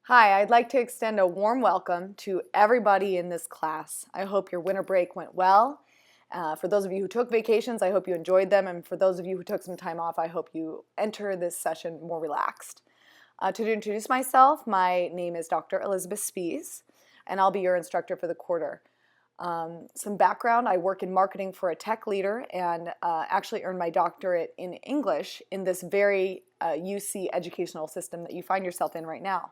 Hi, I'd like to extend a warm welcome to everybody in this class. I hope your winter break went well. For those of you who took vacations, I hope you enjoyed them. And for those of you who took some time off, I hope you enter this session more relaxed. To introduce myself, my name is Dr. Elizabeth Spies, and I'll be your instructor for the quarter. Some background, I work in marketing for a tech leader and actually earned my doctorate in English in this very UC educational system that you find yourself in right now.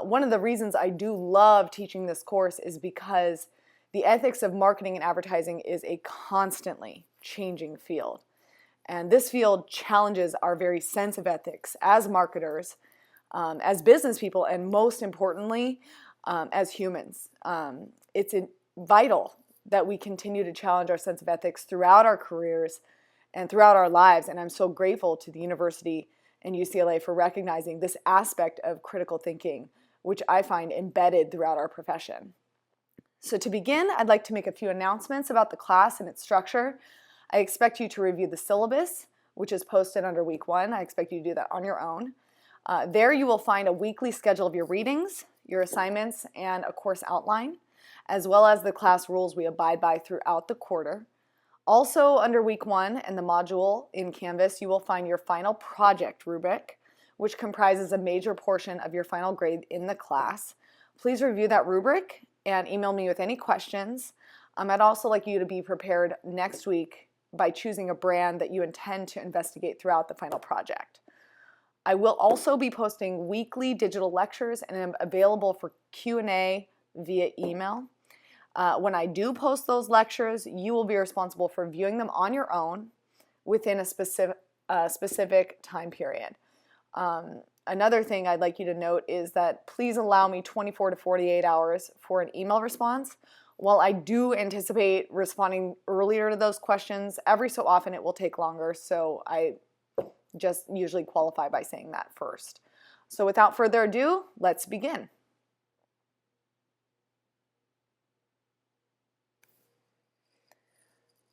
One of the reasons I do love teaching this course is because the ethics of marketing and advertising is a constantly changing field. And this field challenges our very sense of ethics as marketers, as business people, and most importantly, as humans. It's vital that we continue to challenge our sense of ethics throughout our careers and throughout our lives. And I'm so grateful to the university and UCLA for recognizing this aspect of critical thinking, which I find embedded throughout our profession. So to begin, I'd like to make a few announcements about the class and its structure. I expect you to review the syllabus, which is posted under week 1. I expect you to do that on your own. There you will find a weekly schedule of your readings, your assignments, and a course outline, as well as the class rules we abide by throughout the quarter. Also, under week 1 and the module in Canvas, you will find your final project rubric, which comprises a major portion of your final grade in the class. Please review that rubric and email me with any questions. I'd also like you to be prepared next week by choosing a brand that you intend to investigate throughout the final project. I will also be posting weekly digital lectures and am available for Q&A via email. When I do post those lectures, you will be responsible for viewing them on your own within a specific time period. Another thing I'd like you to note is that please allow me 24 to 48 hours for an email response. While I do anticipate responding earlier to those questions, every so often it will take longer, so I just usually qualify by saying that first. So without further ado, let's begin.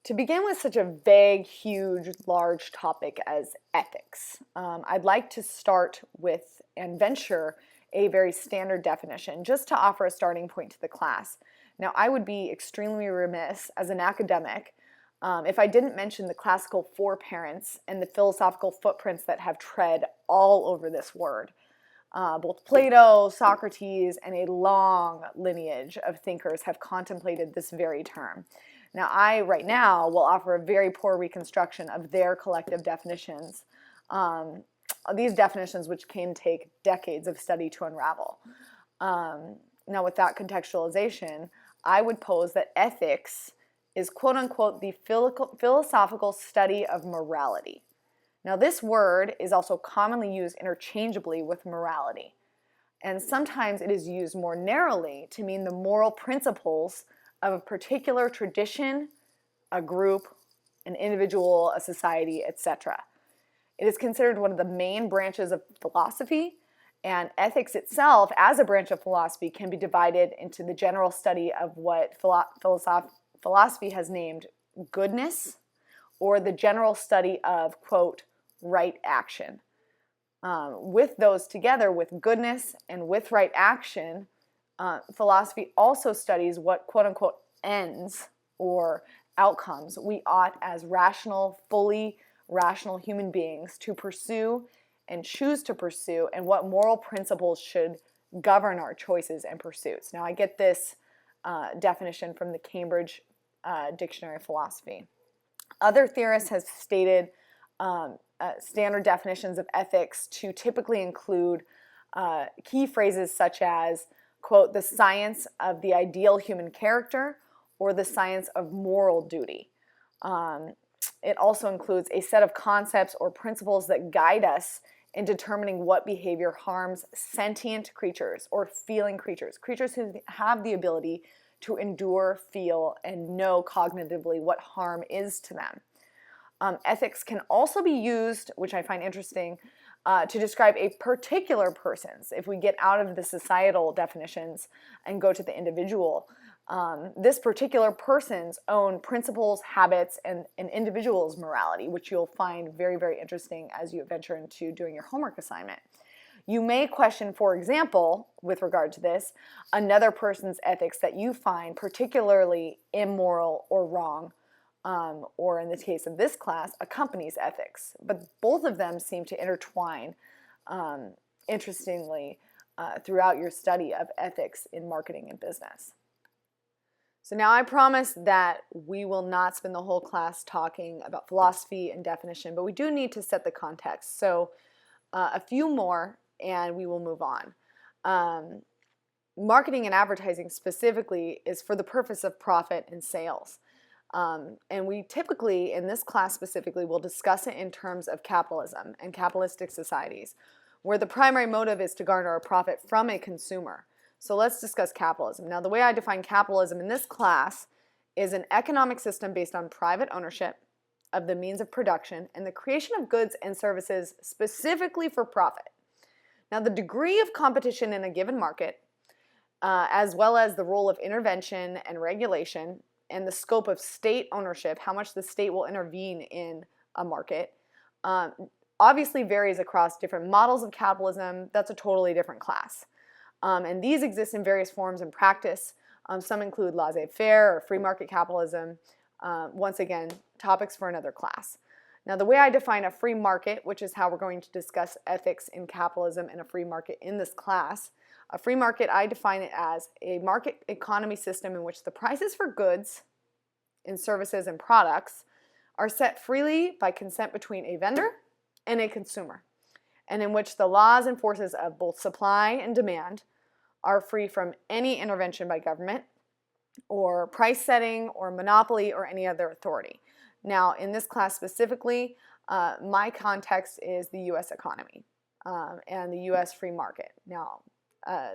To begin with such a vague, huge, large topic as ethics, I'd like to start with and venture a very standard definition just to offer a starting point to the class. Now, I would be extremely remiss as an academic if I didn't mention the classical four parents and the philosophical footprints that have tread all over this word. Both Plato, Socrates, and a long lineage of thinkers have contemplated this very term. Now, I, right now, will offer a very poor reconstruction of their collective definitions. These definitions which can take decades of study to unravel. Now, with that contextualization, I would pose that ethics is quote-unquote the philosophical study of morality. Now, this word is also commonly used interchangeably with morality. And sometimes it is used more narrowly to mean the moral principles of a particular tradition, a group, an individual, a society, etc. It is considered one of the main branches of philosophy, and ethics itself, as a branch of philosophy, can be divided into the general study of what philosophy has named goodness, or the general study of, quote, right action. With those together, with goodness and with right action, philosophy also studies what, quote-unquote, ends or outcomes we ought as rational, fully rational human beings to pursue and choose to pursue, and what moral principles should govern our choices and pursuits. Now, I get this definition from the Cambridge Dictionary of Philosophy. Other theorists have stated standard definitions of ethics to typically include key phrases such as, quote, the science of the ideal human character, or the science of moral duty. It also includes a set of concepts or principles that guide us in determining what behavior harms sentient creatures or feeling creatures, creatures who have the ability to endure, feel, and know cognitively what harm is to them. Ethics can also be used, which I find interesting, to describe a particular person's. If we get out of the societal definitions and go to the individual, this particular person's own principles, habits, and an individual's morality, which you'll find very, very interesting as you venture into doing your homework assignment. You may question, for example, with regard to this, another person's ethics that you find particularly immoral or wrong, or in the case of this class, a company's ethics. But both of them seem to intertwine, interestingly, throughout your study of ethics in marketing and business. So now I promise that we will not spend the whole class talking about philosophy and definition, but we do need to set the context. So a few more and we will move on. Marketing and advertising specifically is for the purpose of profit and sales. And we typically, in this class specifically, will discuss it in terms of capitalism and capitalistic societies, where the primary motive is to garner a profit from a consumer. So let's discuss capitalism. Now, the way I define capitalism in this class is an economic system based on private ownership of the means of production and the creation of goods and services specifically for profit. Now, the degree of competition in a given market, as well as the role of intervention and regulation and the scope of state ownership, how much the state will intervene in a market, obviously varies across different models of capitalism. That's a totally different class. And these exist in various forms and practice. Some include laissez-faire or free market capitalism. Once again, topics for another class. Now, the way I define a free market, which is how we're going to discuss ethics in capitalism and a free market in this class, a free market, I define it as a market economy system in which the prices for goods and services and products are set freely by consent between a vendor and a consumer, and in which the laws and forces of both supply and demand are free from any intervention by government or price setting or monopoly or any other authority. Now, in this class specifically, my context is the U.S. economy and the U.S. free market. Now,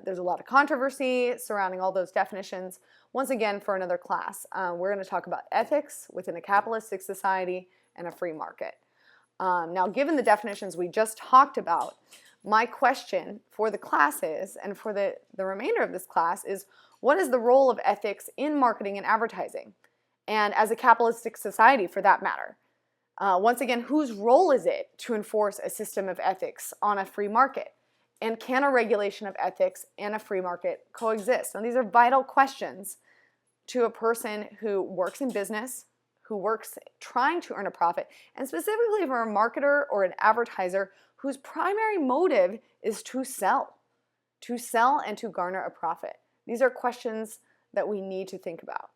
there's a lot of controversy surrounding all those definitions. Once again, for another class, we're going to talk about ethics within a capitalistic society and a free market. Now, given the definitions we just talked about, my question for the class is, and for the remainder of this class is, what is the role of ethics in marketing and advertising? And as a capitalistic society, for that matter. Once again, whose role is it to enforce a system of ethics on a free market? And can a regulation of ethics and a free market coexist? Now, these are vital questions to a person who works in business, who works trying to earn a profit, and specifically for a marketer or an advertiser whose primary motive is to sell and to garner a profit. These are questions that we need to think about.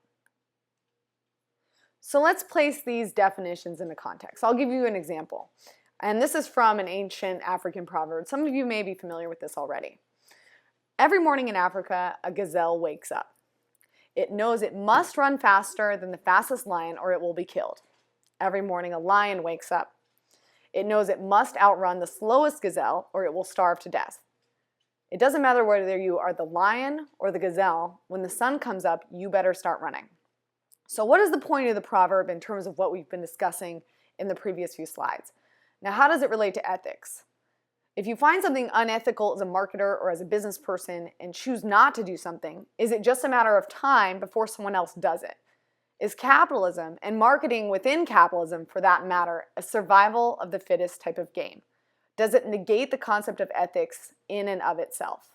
So let's place these definitions into context. I'll give you an example. And this is from an ancient African proverb. Some of you may be familiar with this already. Every morning in Africa, a gazelle wakes up. It knows it must run faster than the fastest lion or it will be killed. Every morning, a lion wakes up. It knows it must outrun the slowest gazelle or it will starve to death. It doesn't matter whether you are the lion or the gazelle. When the sun comes up, you better start running. So what is the point of the proverb in terms of what we've been discussing in the previous few slides? Now, how does it relate to ethics? If you find something unethical as a marketer or as a business person and choose not to do something, is it just a matter of time before someone else does it? Is capitalism, and marketing within capitalism for that matter, a survival of the fittest type of game? Does it negate the concept of ethics in and of itself?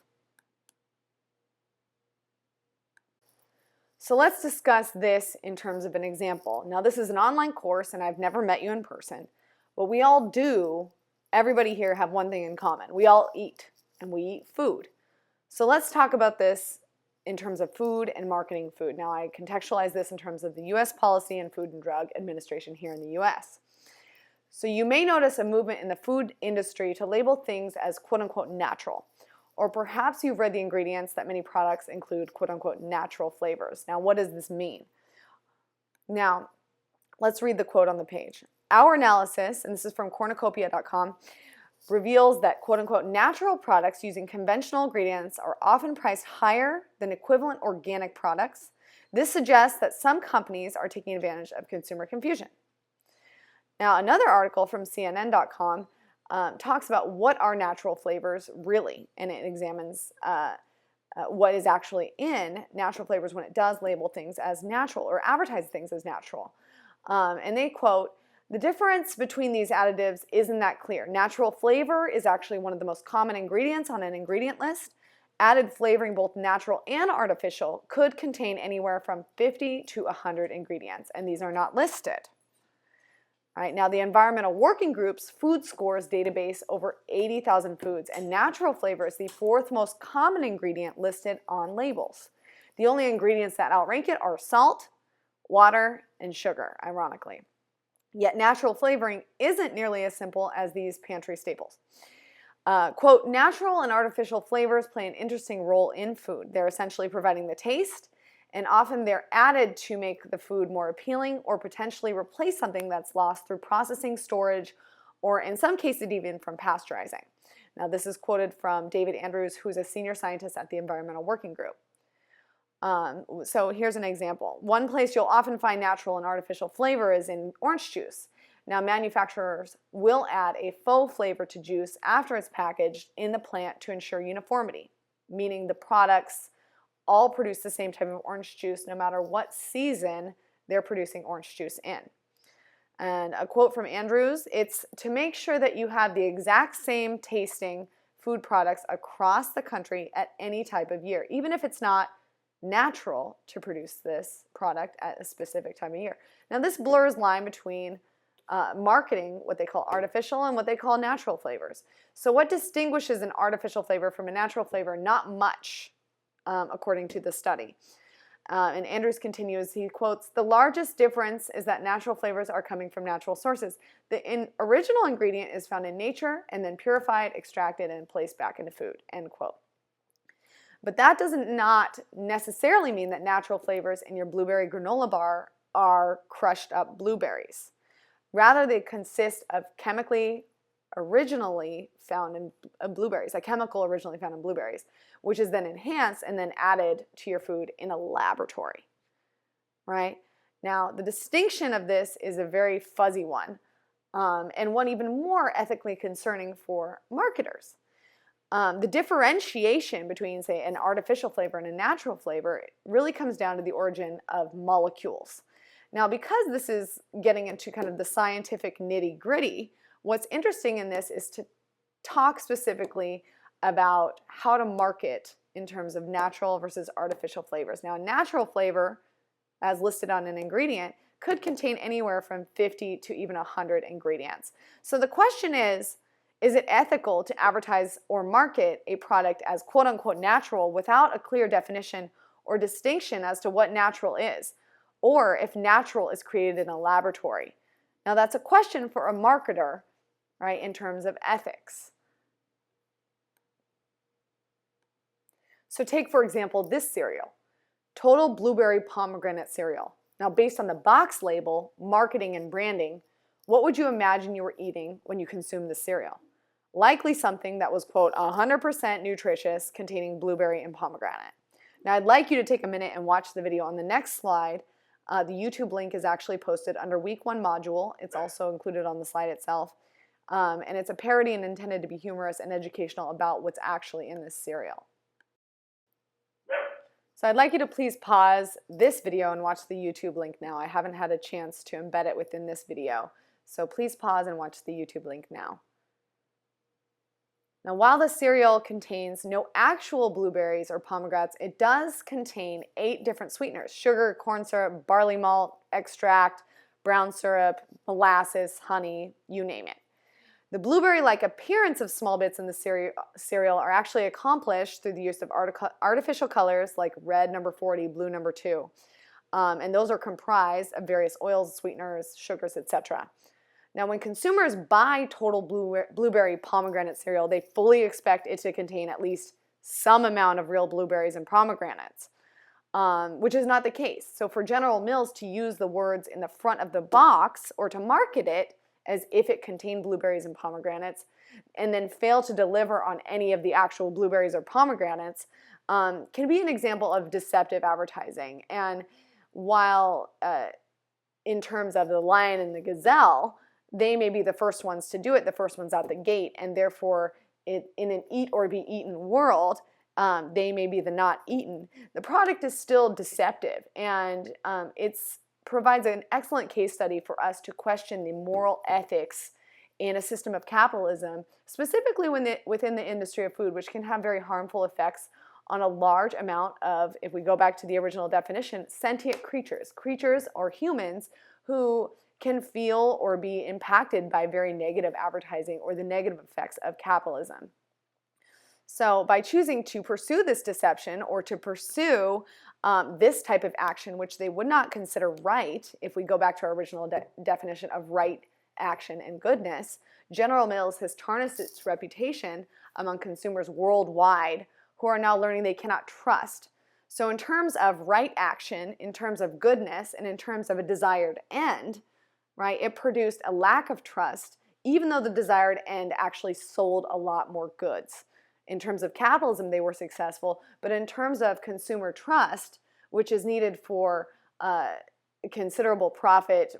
So let's discuss this in terms of an example. Now, this is an online course and I've never met you in person, but we all do, everybody here have one thing in common. We all eat, and we eat food. So let's talk about this in terms of food and marketing food. Now, I contextualize this in terms of the U.S. policy and Food and Drug Administration here in the U.S. So you may notice a movement in the food industry to label things as quote-unquote natural. Or perhaps you've read the ingredients that many products include quote-unquote natural flavors. Now, what does this mean? Now, let's read the quote on the page. Our analysis, and this is from cornucopia.com, reveals that quote-unquote natural products using conventional ingredients are often priced higher than equivalent organic products. This suggests that some companies are taking advantage of consumer confusion. Now, another article from CNN.com talks about what are natural flavors really, and it examines what is actually in natural flavors when it does label things as natural or advertise things as natural. And they quote, The difference between these additives isn't that clear. Natural flavor is actually one of the most common ingredients on an ingredient list. Added flavoring, both natural and artificial, could contain anywhere from 50 to 100 ingredients, and these are not listed. All right, now the Environmental Working Group's food scores database over 80,000 foods, and natural flavor is the fourth most common ingredient listed on labels. The only ingredients that outrank it are salt, water, and sugar, ironically. Yet natural flavoring isn't nearly as simple as these pantry staples. Quote, natural and artificial flavors play an interesting role in food. They're essentially providing the taste, and often they're added to make the food more appealing or potentially replace something that's lost through processing, storage, or in some cases even from pasteurizing. Now this is quoted from David Andrews, who's a senior scientist at the Environmental Working Group. So here's an example. One place you'll often find natural and artificial flavor is in orange juice. Now manufacturers will add a faux flavor to juice after it's packaged in the plant to ensure uniformity, meaning the products all produce the same type of orange juice no matter what season they're producing orange juice in. And a quote from Andrews, it's to make sure that you have the exact same tasting food products across the country at any type of year, even if it's not natural to produce this product at a specific time of year. Now this blurs line between marketing what they call artificial and what they call natural flavors. So what distinguishes an artificial flavor from a natural flavor? Not much, according to the study. And Andrews continues, he quotes, the largest difference is that natural flavors are coming from natural sources. The original ingredient is found in nature and then purified, extracted, and placed back into food, end quote. But that does not necessarily mean that natural flavors in your blueberry granola bar are crushed up blueberries. Rather, they consist of originally found in blueberries, a chemical originally found in blueberries, which is then enhanced and then added to your food in a laboratory, right? Now, the distinction of this is a very fuzzy one, and one even more ethically concerning for marketers. The differentiation between, say, an artificial flavor and a natural flavor really comes down to the origin of molecules. Now, because this is getting into kind of the scientific nitty-gritty, what's interesting in this is to talk specifically about how to market in terms of natural versus artificial flavors. Now, a natural flavor, as listed on an ingredient, could contain anywhere from 50 to even 100 ingredients. So the question is it ethical to advertise or market a product as quote-unquote natural without a clear definition or distinction as to what natural is, or if natural is created in a laboratory? Now that's a question for a marketer, right, in terms of ethics. So take, for example, this cereal, Total Blueberry Pomegranate Cereal. Now based on the box label, marketing, and branding, what would you imagine you were eating when you consumed the cereal? Likely something that was, quote, 100% nutritious, containing blueberry and pomegranate. Now I'd like you to take a minute and watch the video on the next slide. The YouTube link is actually posted under week 1 module. It's also included on the slide itself. And it's a parody and intended to be humorous and educational about what's actually in this cereal. So I'd like you to please pause this video and watch the YouTube link now. I haven't had a chance to embed it within this video. So please pause and watch the YouTube link now. Now, while the cereal contains no actual blueberries or pomegranates, it does contain 8 different sweeteners: sugar, corn syrup, barley malt, extract, brown syrup, molasses, honey, you name it. The blueberry-like appearance of small bits in the cereal are actually accomplished through the use of artificial colors like red number 40, blue number 2. And those are comprised of various oils, sweeteners, sugars, etc. Now, when consumers buy Total Blueberry Pomegranate cereal, they fully expect it to contain at least some amount of real blueberries and pomegranates, which is not the case. So for General Mills to use the words in the front of the box or to market it as if it contained blueberries and pomegranates and then fail to deliver on any of the actual blueberries or pomegranates can be an example of deceptive advertising. And while in terms of the lion and the gazelle, they may be the first ones to do it, the first ones out the gate, and therefore in an eat or be eaten world, they may be the not eaten. The product is still deceptive, and it's provides an excellent case study for us to question the moral ethics in a system of capitalism, specifically within the industry of food, which can have very harmful effects on a large amount of, if we go back to the original definition, sentient creatures. Creatures or humans who can feel or be impacted by very negative advertising or the negative effects of capitalism. So by choosing to pursue this deception or to pursue this type of action, which they would not consider right, if we go back to our original definition of right action and goodness, General Mills has tarnished its reputation among consumers worldwide who are now learning they cannot trust. So in terms of right action, in terms of goodness, and in terms of a desired end, right, it produced a lack of trust, even though the desired end actually sold a lot more goods. In terms of capitalism, they were successful, but in terms of consumer trust, which is needed for considerable profit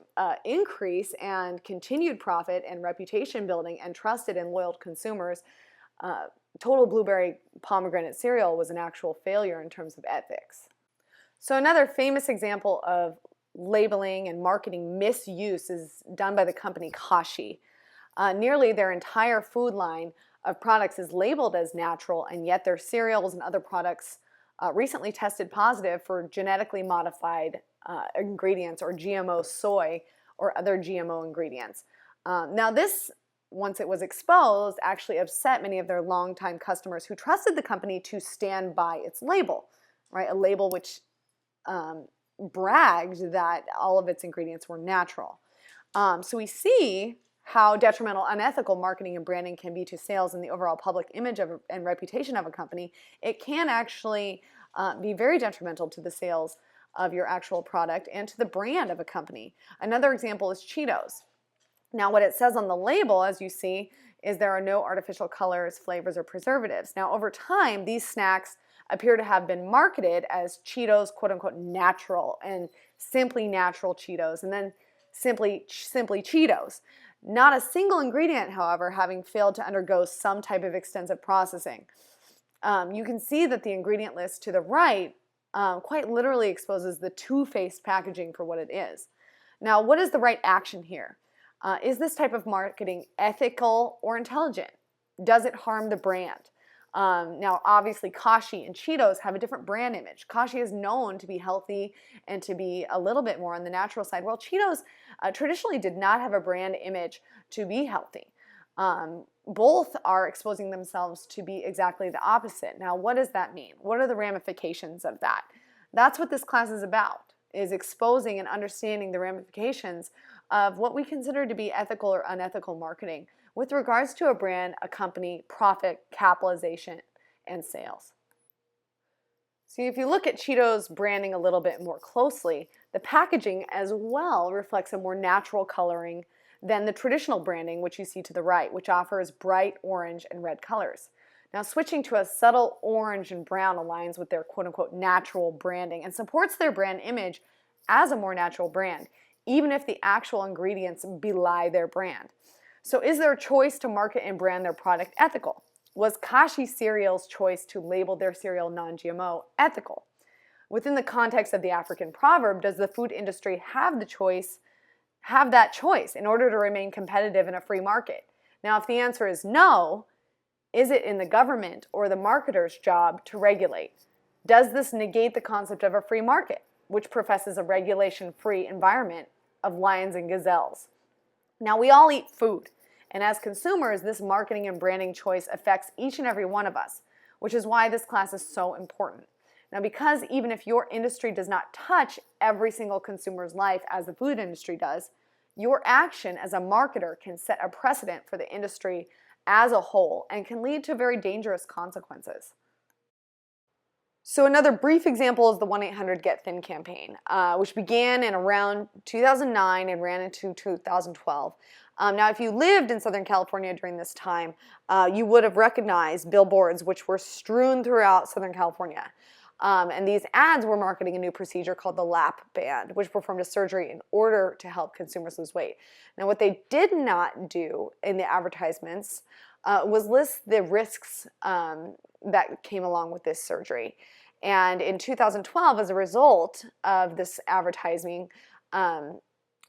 increase and continued profit and reputation building and trusted and loyal consumers, Total Blueberry Pomegranate cereal was an actual failure in terms of ethics. So another famous example of labeling and marketing misuse is done by the company Kashi. Nearly their entire food line of products is labeled as natural, and yet their cereals and other products recently tested positive for genetically modified ingredients or GMO soy or other GMO ingredients. Now this, once it was exposed, actually upset many of their longtime customers who trusted the company to stand by its label, right? A label which bragged that all of its ingredients were natural. So we see how detrimental unethical marketing and branding can be to sales and the overall public image of and reputation of a company. It can actually be very detrimental to the sales of your actual product and to the brand of a company. Another example is Cheetos. Now what it says on the label, as you see, is there are no artificial colors, flavors, or preservatives. Now over time, these snacks appear to have been marketed as Cheetos, quote unquote, natural, and simply natural Cheetos, and then simply Cheetos. Not a single ingredient, however, having failed to undergo some type of extensive processing. You can see that the ingredient list to the right quite literally exposes the two-faced packaging for what it is. Now, what is the right action here? Is this type of marketing ethical or intelligent? Does it harm the brand? Now, obviously, Kashi and Cheetos have a different brand image. Kashi is known to be healthy and to be a little bit more on the natural side, while Cheetos traditionally did not have a brand image to be healthy. Both are exposing themselves to be exactly the opposite. Now, what does that mean? What are the ramifications of that? That's what this class is about, is exposing and understanding the ramifications of what we consider to be ethical or unethical marketing with regards to a brand, a company, profit, capitalization, and sales. See, if you look at Cheetos branding a little bit more closely, the packaging as well reflects a more natural coloring than the traditional branding, which you see to the right, which offers bright orange and red colors. Now, switching to a subtle orange and brown aligns with their quote-unquote natural branding and supports their brand image as a more natural brand, even if the actual ingredients belie their brand. So is their choice to market and brand their product ethical? Was Kashi Cereal's choice to label their cereal non-GMO ethical? Within the context of the African proverb, does the food industry have that choice in order to remain competitive in a free market? Now, if the answer is no, is it in the government or the marketer's job to regulate? Does this negate the concept of a free market, which professes a regulation-free environment of lions and gazelles? Now, we all eat food, and as consumers, this marketing and branding choice affects each and every one of us, which is why this class is so important. Now, because even if your industry does not touch every single consumer's life as the food industry does, your action as a marketer can set a precedent for the industry as a whole and can lead to very dangerous consequences. So another brief example is the 1-800-GET-THIN campaign, which began in around 2009 and ran into 2012. Now, if you lived in Southern California during this time, you would have recognized billboards which were strewn throughout Southern California. And these ads were marketing a new procedure called the lap band, which performed a surgery in order to help consumers lose weight. Now, what they did not do in the advertisements was list the risks that came along with this surgery. And in 2012, as a result of this advertising, the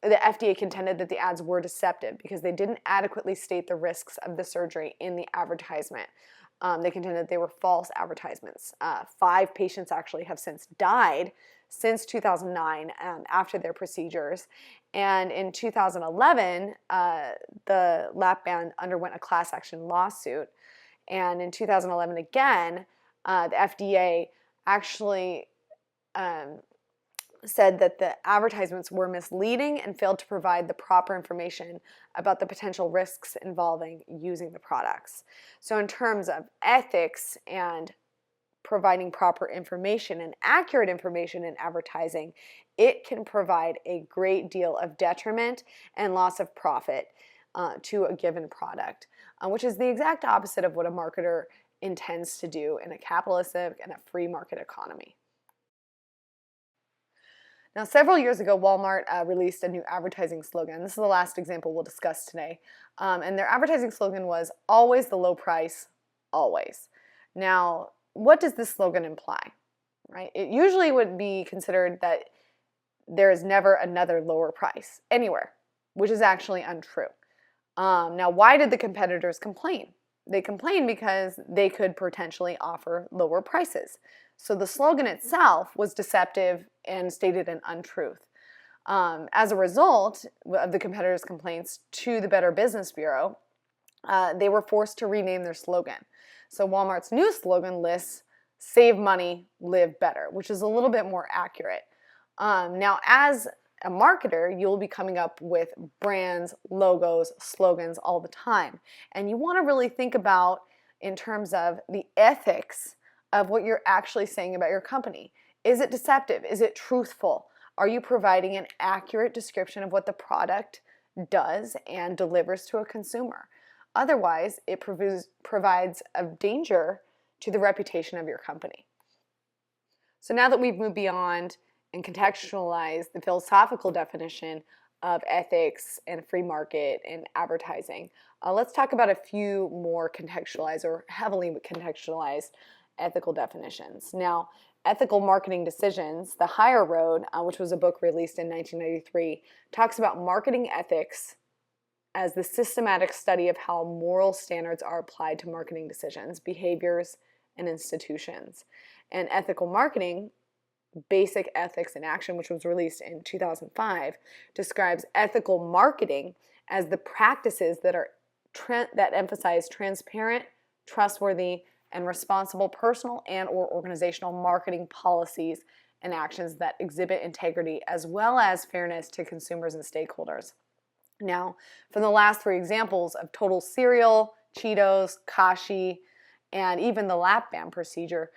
FDA contended that the ads were deceptive because they didn't adequately state the risks of the surgery in the advertisement. They contended they were false advertisements. 5 patients actually have since died since 2009 after their procedures. And in 2011, the lap band underwent a class action lawsuit. And in 2011 again, the FDA actually said that the advertisements were misleading and failed to provide the proper information about the potential risks involving using the products. So in terms of ethics and providing proper information and accurate information in advertising, it can provide a great deal of detriment and loss of profit to a given product, which is the exact opposite of what a marketer intends to do in a capitalistic and a free market economy. Now, several years ago, Walmart released a new advertising slogan. This is the last example we'll discuss today. And their advertising slogan was, "Always the low price, always." Now, what does this slogan imply? Right? It usually would be considered that there is never another lower price anywhere, which is actually untrue. Now, why did the competitors complain? They complained because they could potentially offer lower prices. So the slogan itself was deceptive and stated an untruth. As a result of the competitors' complaints to the Better Business Bureau, they were forced to rename their slogan. So Walmart's new slogan lists "Save money, live better," which is a little bit more accurate. Now, as a marketer, you'll be coming up with brands, logos, slogans all the time. And you want to really think about in terms of the ethics of what you're actually saying about your company. Is it deceptive? Is it truthful? Are you providing an accurate description of what the product does and delivers to a consumer? Otherwise, it provides a danger to the reputation of your company. So now that we've moved beyond and contextualized the philosophical definition of ethics and free market and advertising, let's talk about a few more contextualized or heavily contextualized ethical definitions. Now, Ethical Marketing Decisions, The Higher Road, which was a book released in 1993, talks about marketing ethics as the systematic study of how moral standards are applied to marketing decisions, behaviors, and institutions. And Ethical Marketing, Basic Ethics in Action, which was released in 2005, describes ethical marketing as the practices that emphasize transparent, trustworthy, and responsible personal and or organizational marketing policies and actions that exhibit integrity as well as fairness to consumers and stakeholders. Now, from the last 3 examples of Total Cereal, Cheetos, Kashi, and even the lap band procedure,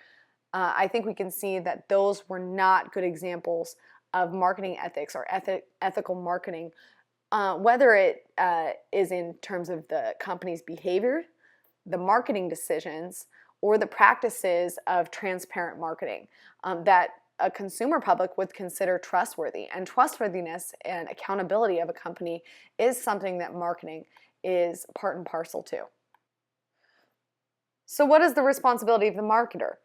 I think we can see that those were not good examples of marketing ethics or ethical marketing, whether it is in terms of the company's behavior, the marketing decisions, or the practices of transparent marketing that a consumer public would consider trustworthy. And trustworthiness and accountability of a company is something that marketing is part and parcel to. So what is the responsibility of the marketer?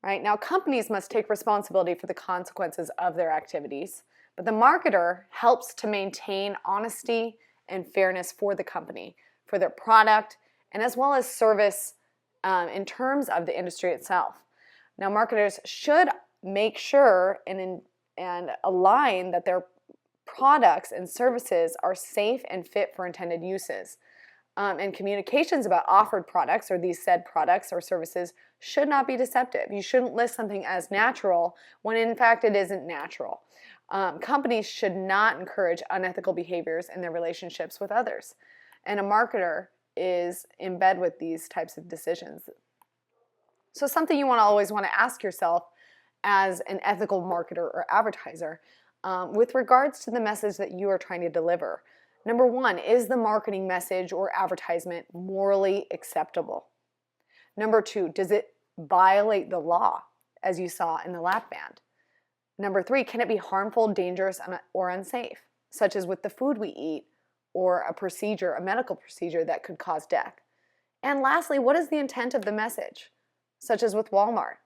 Right? Now, companies must take responsibility for the consequences of their activities, but the marketer helps to maintain honesty and fairness for the company, for their product, and as well as service in terms of the industry itself. Now, marketers should make sure and align that their products and services are safe and fit for intended uses. And communications about offered products or these said products or services should not be deceptive. You shouldn't list something as natural when in fact it isn't natural. Companies should not encourage unethical behaviors in their relationships with others. And a marketer is in bed with these types of decisions. So something you always want to ask yourself as an ethical marketer or advertiser with regards to the message that you are trying to deliver. Number 1, is the marketing message or advertisement morally acceptable? Number 2, does it violate the law, as you saw in the lap band? Number 3, can it be harmful, dangerous, or unsafe, such as with the food we eat or a procedure, a medical procedure that could cause death? And lastly, what is the intent of the message, such as with Walmart?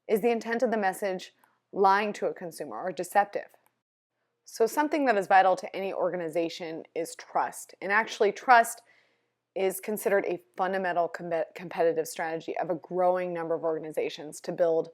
Is the intent of the message lying to a consumer or deceptive? So something that is vital to any organization is trust. And actually, trust is considered a fundamental competitive strategy of a growing number of organizations to build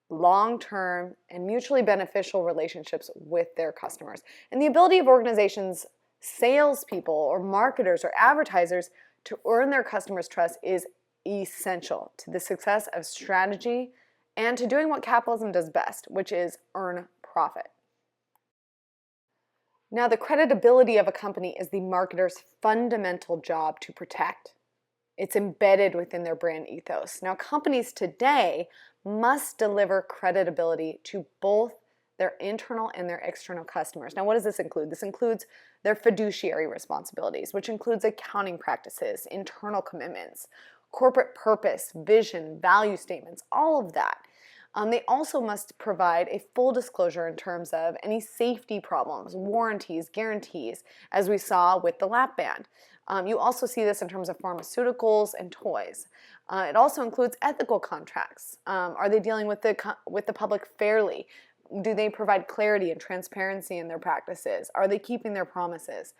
long-term and mutually beneficial relationships with their customers. And the ability of organizations, salespeople or marketers or advertisers to earn their customers' trust is essential to the success of strategy and to doing what capitalism does best, which is earn profit. Now, the creditability of a company is the marketer's fundamental job to protect. It's embedded within their brand ethos. Now, companies today must deliver creditability to both their internal and their external customers. Now, what does this include? This includes their fiduciary responsibilities, which includes accounting practices, internal commitments, corporate purpose, vision, value statements, all of that. They also must provide a full disclosure in terms of any safety problems, warranties, guarantees, as we saw with the lap band. You also see this in terms of pharmaceuticals and toys. It also includes ethical contracts. Are they dealing with the public fairly? Do they provide clarity and transparency in their practices? Are they keeping their promises?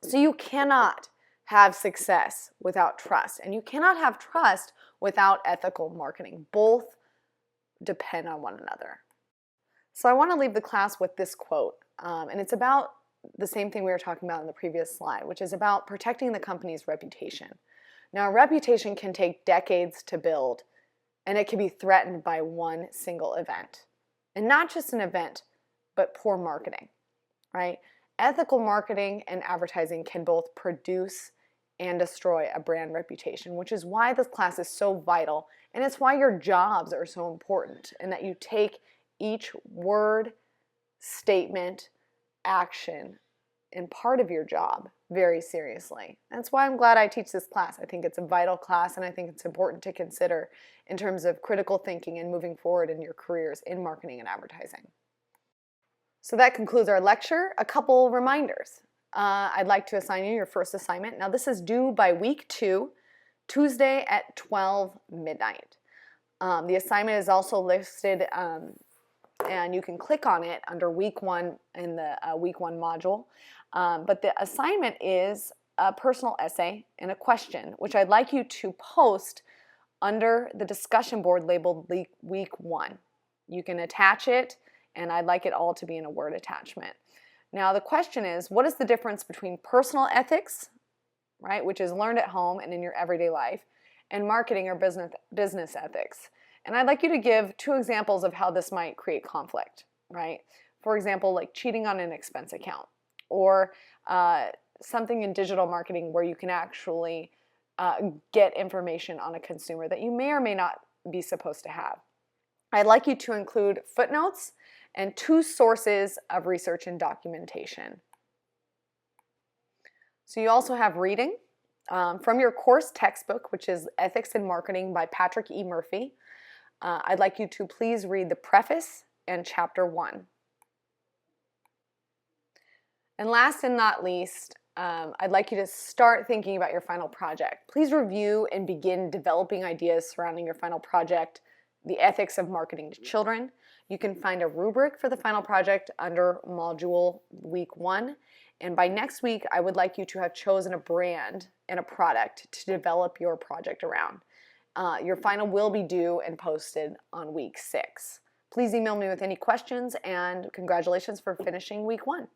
So you cannot have success without trust, and you cannot have trust without ethical marketing. Both depend on one another. So I want to leave the class with this quote, and it's about the same thing we were talking about in the previous slide, which is about protecting the company's reputation. Now, a reputation can take decades to build, and it can be threatened by one single event. And not just an event, but poor marketing, right? Ethical marketing and advertising can both produce and destroy a brand reputation, which is why this class is so vital, and it's why your jobs are so important, and that you take each word, statement, action, and part of your job very seriously. That's why I'm glad I teach this class. I think it's a vital class, and I think it's important to consider in terms of critical thinking and moving forward in your careers in marketing and advertising. So that concludes our lecture. A couple reminders. I'd like to assign you your first assignment. Now, this is due by week 2, Tuesday at 12 midnight. The assignment is also listed, and you can click on it under week 1 in the week 1 module. But the assignment is a personal essay and a question, which I'd like you to post under the discussion board labeled week 1. You can attach it, and I'd like it all to be in a Word attachment. Now, the question is, what is the difference between personal ethics, right, which is learned at home and in your everyday life, and marketing or business ethics? And I'd like you to give 2 examples of how this might create conflict, right? For example, like cheating on an expense account, or something in digital marketing where you can actually get information on a consumer that you may or may not be supposed to have. I'd like you to include footnotes and 2 sources of research and documentation. So you also have reading from your course textbook, which is Ethics in Marketing by Patrick E. Murphy. I'd like you to please read the preface and chapter 1. And last and not least, I'd like you to start thinking about your final project. Please review and begin developing ideas surrounding your final project, the ethics of marketing to children. You can find a rubric for the final project under module week 1. And by next week, I would like you to have chosen a brand and a product to develop your project around. Your final will be due and posted on week 6. Please email me with any questions, and congratulations for finishing week 1.